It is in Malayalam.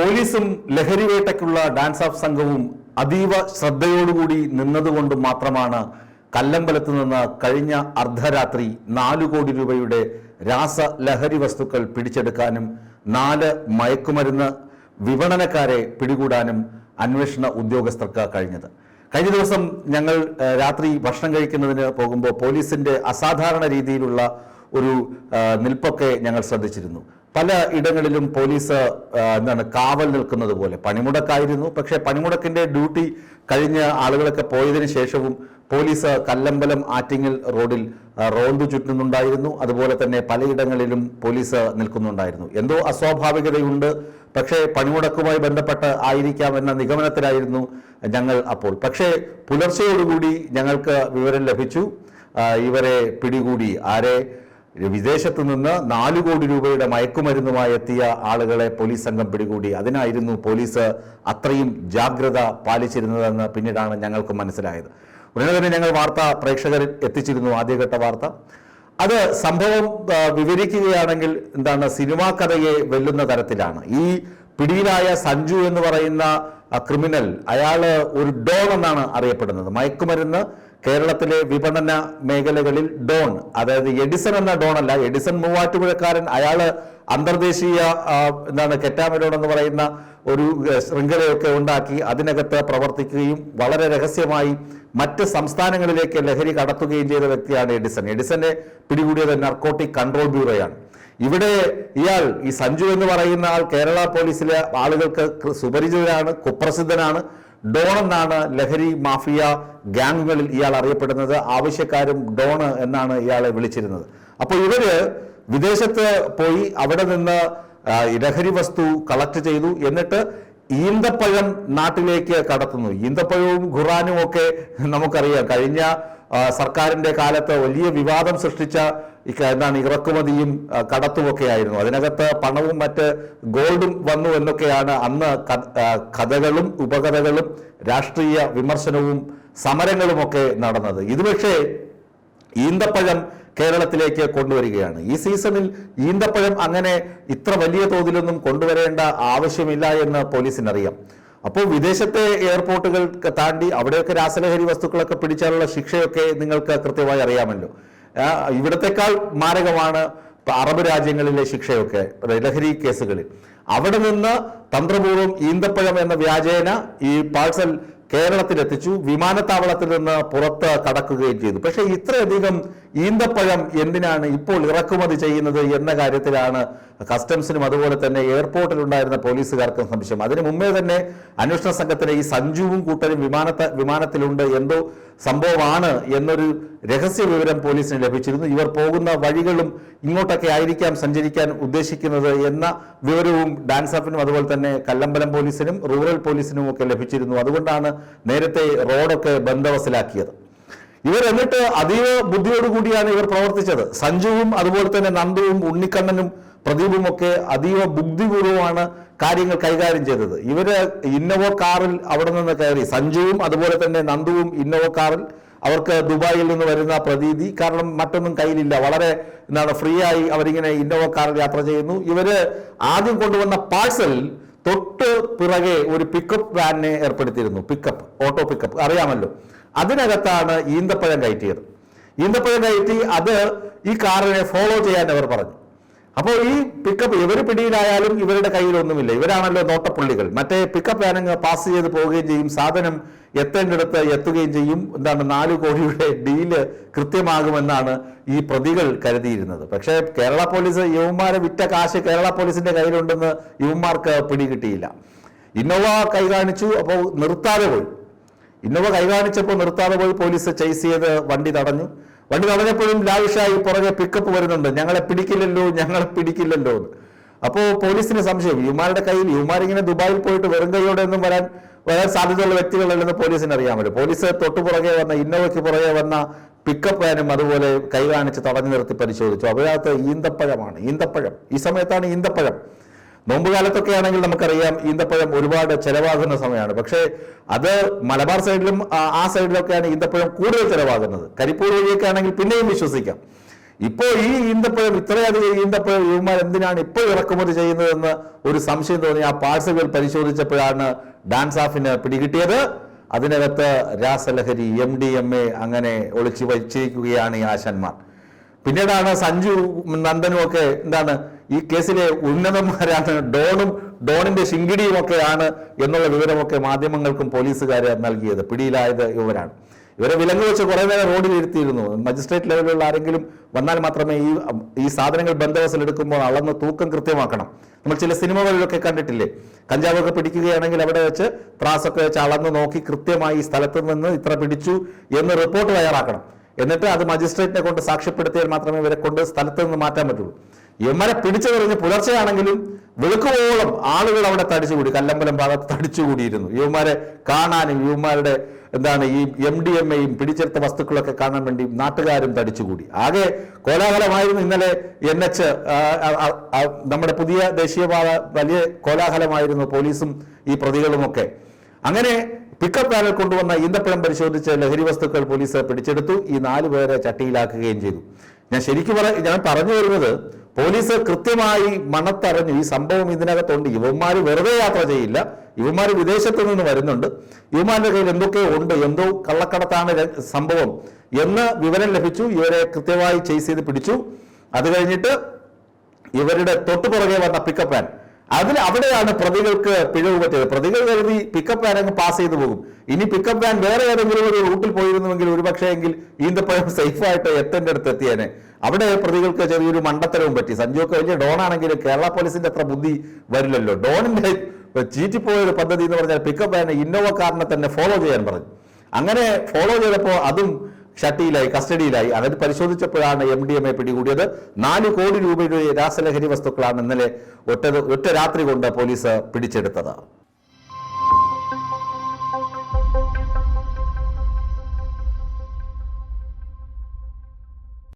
പോലീസും ലഹരിവേട്ടയ്ക്കുള്ള ഡാൻസ് ഓഫ് സംഘവും അതീവ ശ്രദ്ധയോടുകൂടി നിന്നതുകൊണ്ട് മാത്രമാണ് കല്ലമ്പലത്ത് നിന്ന് കഴിഞ്ഞ അർദ്ധരാത്രി 4 കോടി രൂപയുടെ രാസലഹരി വസ്തുക്കൾ പിടിച്ചെടുക്കാനും 4 മയക്കുമരുന്ന് വിപണനക്കാരെ പിടികൂടാനും അന്വേഷണ ഉദ്യോഗസ്ഥർക്ക് കഴിഞ്ഞത്. കഴിഞ്ഞ ദിവസം ഞങ്ങൾ രാത്രി ഭക്ഷണം കഴിക്കുന്നതിന് പോകുമ്പോൾ പോലീസിന്റെ അസാധാരണ രീതിയിലുള്ള ഒരു നിൽപ്പൊക്കെ ഞങ്ങൾ ശ്രദ്ധിച്ചിരുന്നു. പല ഇടങ്ങളിലും പോലീസ് കാവൽ നിൽക്കുന്നത് പോലെ പണിമുടക്കായിരുന്നു. പക്ഷേ പണിമുടക്കിന്റെ ഡ്യൂട്ടി കഴിഞ്ഞ ആളുകളൊക്കെ പോയതിനു ശേഷവും പോലീസ് കല്ലമ്പലം ആറ്റിങ്ങൽ റോഡിൽ റോന്തു ചുറ്റുന്നുണ്ടായിരുന്നു. അതുപോലെ തന്നെ പലയിടങ്ങളിലും പോലീസ് നിൽക്കുന്നുണ്ടായിരുന്നു. എന്തോ അസ്വാഭാവികതയുണ്ട്, പക്ഷേ പണിമുടക്കുമായി ബന്ധപ്പെട്ട് ആയിരിക്കാം എന്ന നിഗമനത്തിലായിരുന്നു ഞങ്ങൾ അപ്പോൾ. പക്ഷേ പുലർച്ചയോടുകൂടി ഞങ്ങൾക്ക് വിവരം ലഭിച്ചു. ഇവരെ പിടികൂടി. ആരെ? വിദേശത്തു നിന്ന് 4 കോടി രൂപയുടെ മയക്കുമരുന്നുമായി എത്തിയ ആളുകളെ പോലീസ് സംഘം പിടികൂടി. അതിനായിരുന്നു പോലീസ് അത്രയും ജാഗ്രത പാലിച്ചിരുന്നതെന്ന് പിന്നീടാണ് ഞങ്ങൾക്ക് മനസ്സിലായത്. ഉടനെ തന്നെ ഞങ്ങൾ വാർത്ത പ്രേക്ഷകരിൽ എത്തിച്ചിരുന്നു, ആദ്യഘട്ട വാർത്ത. അത് സംഭവം വിവരിക്കുകയാണെങ്കിൽ സിനിമാ കഥയെ വെല്ലുന്ന തരത്തിലാണ്. ഈ പിടിയിലായ സഞ്ജു എന്ന് പറയുന്ന ക്രിമിനൽ, അയാള് ഒരു ഡോൺ എന്നാണ് അറിയപ്പെടുന്നത്. മയക്കുമരുന്ന് കേരളത്തിലെ വിപണന മേഖലകളിൽ ഡോൺ, അതായത് എഡിസൺ എന്ന ഡോൺ അല്ല, എഡിസൺ മൂവാറ്റുപുഴക്കാരൻ. അയാള് അന്തർദേശീയ കെറ്റാമലോൺ എന്ന് പറയുന്ന ഒരു ശൃംഖലയൊക്കെ ഉണ്ടാക്കി അതിനകത്ത് പ്രവർത്തിക്കുകയും വളരെ രഹസ്യമായി മറ്റ് സംസ്ഥാനങ്ങളിലേക്ക് ലഹരി കടത്തുകയും ചെയ്ത വ്യക്തിയാണ് എഡിസൺ. എഡിസനെ പിടികൂടിയത് നാർക്കോട്ടിക് കൺട്രോൾ ബ്യൂറോയാണ്. ഇവിടെ ഇയാൾ, ഈ സഞ്ജു എന്ന് പറയുന്ന ആൾ, കേരള പോലീസിലെ ആളുകൾക്ക് സുപരിചിതനാണ്, കുപ്രസിദ്ധനാണ്. ഡോൺ എന്നാണ് ലഹരി മാഫിയ ഗ്യാങ്ങുകളിൽ ഇയാൾ അറിയപ്പെടുന്നത്. ആവശ്യക്കാരും ഡോൺ എന്നാണ് ഇയാളെ വിളിച്ചിരുന്നത്. അപ്പോൾ ഇവര് വിദേശത്ത് പോയി അവിടെ നിന്ന് ലഹരി വസ്തു കളക്ട് ചെയ്തു. എന്നിട്ട് ഈന്തപ്പഴം നാട്ടിലേക്ക് കടത്തുന്നു. ഈന്തപ്പഴവും ഖുറാനും ഒക്കെ നമുക്കറിയാം. കഴിഞ്ഞ സർക്കാരിന്റെ കാലത്ത് വലിയ വിവാദം സൃഷ്ടിച്ച ഇറക്കുമതിയും കടത്തുമൊക്കെ ആയിരുന്നു. അതിനകത്ത് പണവും മറ്റ് ഗോൾഡും വന്നു എന്നൊക്കെയാണ് അന്ന് കഥകളും ഉപകഥകളും രാഷ്ട്രീയ വിമർശനവും സമരങ്ങളുമൊക്കെ നടന്നത്. ഇത് പക്ഷേ ഈന്തപ്പഴം കേരളത്തിലേക്ക് കൊണ്ടുവരികയാണ്. ഈ സീസണിൽ ഈന്തപ്പഴം അങ്ങനെ ഇത്ര വലിയ തോതിലൊന്നും കൊണ്ടുവരേണ്ട ആവശ്യമില്ല എന്ന് പോലീസിനറിയാം. അപ്പോൾ വിദേശത്തെ എയർപോർട്ടുകൾ താണ്ടി അവിടെയൊക്കെ രാസലഹരി വസ്തുക്കളൊക്കെ പിടിച്ചാലുള്ള ശിക്ഷയൊക്കെ നിങ്ങൾക്ക് കൃത്യമായി അറിയാമല്ലോ. ഇവിടത്തെക്കാൾ മാരകമാണ് അറബ് രാജ്യങ്ങളിലെ ശിക്ഷയൊക്കെ ലഹരി കേസുകളിൽ. അവിടെ നിന്ന് തന്ത്രപൂർവ്വം ഈന്തപ്പഴം എന്ന വ്യാജേന ഈ പാഴ്സൽ കേരളത്തിലെത്തിച്ചു. വിമാനത്താവളത്തിൽ നിന്ന് പുറത്ത് കടക്കുകയും ചെയ്തു. പക്ഷേ ഇത്രയധികം ഈന്തപ്പഴം എന്തിനാണ് ഇപ്പോൾ ഇറക്കുമതി ചെയ്യുന്നത് എന്ന കാര്യത്തിലാണ് കസ്റ്റംസിനും അതുപോലെ തന്നെ എയർപോർട്ടിലുണ്ടായിരുന്ന പോലീസുകാർക്കും സംശയം. അതിനു മുമ്പേ തന്നെ അന്വേഷണ സംഘത്തിന് ഈ സഞ്ജുവും കൂട്ടരും വിമാനത്തിലുണ്ട്, എന്തോ സംഭവമാണ് എന്നൊരു രഹസ്യ വിവരം പോലീസിന് ലഭിച്ചിരുന്നു. ഇവർ പോകുന്ന വഴികളും ഇങ്ങോട്ടൊക്കെ ആയിരിക്കാം സഞ്ചരിക്കാൻ ഉദ്ദേശിക്കുന്നത് എന്ന വിവരവും ഡാൻസ് ഓഫിനും അതുപോലെ തന്നെ കല്ലമ്പലം പോലീസിനും റൂറൽ പോലീസിനും ഒക്കെ ലഭിച്ചിരുന്നു. അതുകൊണ്ടാണ് നേരത്തെ റോഡൊക്കെ ബന്ദോബസ്തിലാക്കിയത്. ഇവർ എന്നിട്ട് അതീവ ബുദ്ധിയോടുകൂടിയാണ് ഇവർ പ്രവർത്തിച്ചത്. സഞ്ജുവും അതുപോലെ തന്നെ നന്ദുവും ഉണ്ണിക്കണ്ണനും പ്രദീപും ഒക്കെ അതീവ ബുദ്ധിപൂർവ്വമാണ് കാര്യങ്ങൾ കൈകാര്യം ചെയ്തത്. ഇവര് ഇന്നോവ കാറിൽ അവിടെ നിന്ന് കയറി, സഞ്ജുവും അതുപോലെ തന്നെ നന്ദുവും ഇന്നോവ കാറിൽ. അവർക്ക് ദുബായിൽ നിന്ന് വരുന്ന പ്രതീതി, കാരണം മറ്റൊന്നും കയ്യിലില്ല. വളരെ ഫ്രീ ആയി അവരിങ്ങനെ ഇന്നോവ കാറിൽ യാത്ര ചെയ്യുന്നു. ഇവര് ആദ്യം കൊണ്ടുവന്ന പാഴ്സൽ തൊട്ട് പിറകെ ഒരു പിക്കപ്പ് വാനിനെ ഏർപ്പെടുത്തിയിരുന്നു. ഓട്ടോ പിക്കപ്പ് അറിയാമല്ലോ. അതിനകത്താണ് ഈന്തപ്പഴം കയറ്റിയത്. ഈന്തപ്പഴം കയറ്റി അത് ഈ കാറിനെ ഫോളോ ചെയ്യാൻ അവർ പറഞ്ഞു. അപ്പോൾ ഈ പിക്കപ്പ്, ഇവർ പിടിയിലായാലും ഇവരുടെ കയ്യിലൊന്നുമില്ല. ഇവരാണല്ലോ നോട്ടപ്പുള്ളികൾ. മറ്റേ പിക്കപ്പ് വാനങ്ങ് പാസ് ചെയ്ത് പോവുകയും ചെയ്യും, സാധനം എത്തേണ്ടിടത്ത് എത്തുകയും ചെയ്യും. 4 കോടിയുടെ ഡീല് കൃത്യമാകുമെന്നാണ് ഈ പ്രതികൾ കരുതിയിരുന്നത്. പക്ഷേ കേരള പോലീസ് യുവന്മാരെ വിറ്റ കാശ് കേരള പോലീസിന്റെ കയ്യിലുണ്ടെന്ന് യുവന്മാർക്ക് പിടികിട്ടിയില്ല. ഇന്നോവ കൈ കാണിച്ചു, അപ്പോൾ നിർത്താതെ പോയി. ഇന്നോവ കൈ കാണിച്ചപ്പോൾ നിർത്താതെ പോയി. പോലീസ് ചേസ് ചെയ്ത് വണ്ടി തടഞ്ഞു. വണ്ടി തടഞ്ഞപ്പോഴും ലാവിഷായി പുറകെ പിക്കപ്പ് വരുന്നുണ്ട്, ഞങ്ങളെ പിടിക്കില്ലല്ലോ എന്ന്. അപ്പോൾ പോലീസിന് സംശയം, യുവമാരുടെ കയ്യിൽ, യുവമാരിങ്ങനെ ദുബായിൽ പോയിട്ട് വെറും കൈയോടെ ഒന്നും വരാൻ സാധ്യതയുള്ള വ്യക്തികളല്ലെന്ന് പോലീസിന് അറിയാമല്ലോ. പോലീസ് തൊട്ടുപുറകെ വന്ന ഇന്നോവയ്ക്ക് പുറകെ വന്ന പിക്കപ്പ് വാനും അതുപോലെ കൈ കാണിച്ച് തടഞ്ഞു നിർത്തി പരിശോധിച്ചു. അതിനകത്ത് ഈന്തപ്പഴമാണ്. ഈ സമയത്താണ് ഈന്തപ്പഴം. നോമ്പുകാലത്തൊക്കെ ആണെങ്കിൽ നമുക്കറിയാം ഈന്തപ്പഴം ഒരുപാട് ചെലവാകുന്ന സമയമാണ്. പക്ഷേ അത് മലബാർ സൈഡിലും ആ സൈഡിലൊക്കെയാണ് ഈന്തപ്പഴം കൂടുതൽ ചെലവാകുന്നത്. കരിപ്പൂർ വഴിയൊക്കെ ആണെങ്കിൽ പിന്നെയും വിശ്വസിക്കാം. ഇപ്പോൾ ഈ ഈന്തപ്പഴം ഇത്രയധികം ഈന്തപ്പഴം ഇവന്മാർ എന്തിനാണ് ഇപ്പോൾ ഇറക്കുമതി ചെയ്യുന്നതെന്ന് ഒരു സംശയം തോന്നി ആ പാഴ്സലുകൾ പരിശോധിച്ചപ്പോഴാണ് ഡാൻസ് ഓഫിന് പിടികിട്ടിയത്. അതിനകത്ത് രാസലഹരി MDMA അങ്ങനെ ഒളിച്ചു വച്ചിരിക്കുകയാണ് ഈ ആശാന്മാർ. പിന്നീടാണ് സഞ്ജു നന്ദനും ഒക്കെ എന്താണ് ഈ കേസിലെ ഉന്നതന്മാരാണ്, ഡോണിന്റെ ശിങ്കിടിയും ഒക്കെയാണ് എന്നുള്ള വിവരമൊക്കെ മാധ്യമങ്ങൾക്കും പോലീസുകാര് നൽകിയത്. പിടിയിലായത് ഇവരാണ്. ഇവരെ വിലങ്ങ് വെച്ച് കുറെ നേരം റോഡിൽ ഇരുത്തിയിരുന്നു. മജിസ്ട്രേറ്റ് ലെവലിലുള്ള ആരെങ്കിലും വന്നാൽ മാത്രമേ ഈ സാധനങ്ങൾ ബന്ദോബസ്തിൽ എടുക്കുമ്പോൾ അളന്ന് തൂക്കം കൃത്യമാക്കണം. നമ്മൾ ചില സിനിമകളിലൊക്കെ കണ്ടിട്ടില്ലേ, കഞ്ചാവൊക്കെ പിടിക്കുകയാണെങ്കിൽ അവിടെ വെച്ച് ത്രാസൊക്കെ വെച്ച് അളന്ന് നോക്കി കൃത്യമായി ഈ സ്ഥലത്ത് നിന്ന് ഇത്ര പിടിച്ചു എന്ന് റിപ്പോർട്ട് തയ്യാറാക്കണം. എന്നിട്ട് അത് മജിസ്ട്രേറ്റിനെ കൊണ്ട് സാക്ഷ്യപ്പെടുത്തിയാൽ മാത്രമേ ഇവരെ കൊണ്ട് സ്ഥലത്ത് നിന്ന് മാറ്റാൻ പറ്റുള്ളൂ. ഇവന്മാരെ പിടിച്ചു കഴിഞ്ഞ് പുലർച്ചെയാണെങ്കിലും വെളുക്കുവോളം ആളുകൾ അവിടെ തടിച്ചുകൂടി, കല്ലമ്പലം ഭാഗത്ത് തടിച്ചുകൂടിയിരുന്നു. യുവമാരെ കാണാനും യുവമാരുടെ എന്താണ് ഈ MDMAയും പിടിച്ചെടുത്ത വസ്തുക്കളൊക്കെ കാണാൻ വേണ്ടി നാട്ടുകാരും തടിച്ചുകൂടി. ആകെ കോലാഹലമായിരുന്നു ഇന്നലെ NH നമ്മുടെ പുതിയ ദേശീയപാത വലിയ കോലാഹലമായിരുന്നു. പോലീസും ഈ പ്രതികളുമൊക്കെ അങ്ങനെ പിക്കപ്പ് വാനിൽ കൊണ്ടുവന്ന ഈന്തപ്പഴം പരിശോധിച്ച് ലഹരി വസ്തുക്കൾ പോലീസ് പിടിച്ചെടുത്തു. ഈ 4 പേരെ ചട്ടിയിലാക്കുകയും ചെയ്തു. ഞാൻ പറഞ്ഞു വരുന്നത്, പോലീസ് കൃത്യമായി മണത്തറിഞ്ഞു ഈ സംഭവം ഇതിനകത്തുണ്ട്. ഇവന്മാർ വെറുതെ യാത്ര ചെയ്യില്ല, ഇവന്മാർ വിദേശത്ത് നിന്ന് വരുന്നുണ്ട്, ഇവന്മാരുടെ കയ്യിൽ എന്തൊക്കെയോ ഉണ്ട്, എന്തോ കള്ളക്കടത്താണ് സംഭവം എന്ന് വിവരം ലഭിച്ചു. ഇവരെ കൃത്യമായി ചേസ് ചെയ്ത് പിടിച്ചു. അത് കഴിഞ്ഞിട്ട് ഇവരുടെ തൊട്ടുപുറകെ വന്ന പിക്കപ്പ് വാൻ, അവിടെയാണ് പ്രതികൾക്ക് പിഴവ് പറ്റിയത്. പ്രതികൾ കരുതി പിക്കപ്പ് വാൻ അങ്ങ് പാസ് ചെയ്തു പോകും. ഇനി പിക്കപ്പ് വാൻ വേറെ ഏതെങ്കിലും ഒരു റൂട്ടിൽ പോയിരുന്നുവെങ്കിൽ ഒരുപക്ഷെ എങ്കിൽ ഈന്തപ്പഴം സേഫായിട്ട് എത്തേണ്ടടുത്ത് എത്തിയേനെ. അവിടെ പ്രതികൾക്ക് ചെറിയൊരു മണ്ടത്തരവും പറ്റി. സഞ്ജുവൊക്കെ വലിയ ഡോണാണെങ്കിൽ കേരള പോലീസിന്റെ അത്ര ബുദ്ധി വരില്ലല്ലോ. ഡോണിന്റെ ചീറ്റിപ്പോയൊരു പദ്ധതി എന്ന് പറഞ്ഞാൽ പിക്കപ്പ് വാൻ ഇന്നോവ കാറിനെ തന്നെ ഫോളോ ചെയ്യാൻ പറഞ്ഞു. അങ്ങനെ ഫോളോ ചെയ്തപ്പോൾ അതും കസ്റ്റഡിയിലായി. അത് പരിശോധിച്ചപ്പോഴാണ് MDMA പിടികൂടിയത്. 4 കോടി രൂപയുടെ രാസലഹരി വസ്തുക്കളാണ് ഇന്നലെ ഒറ്റ രാത്രി കൊണ്ട് പോലീസ് പിടിച്ചെടുത്തത്.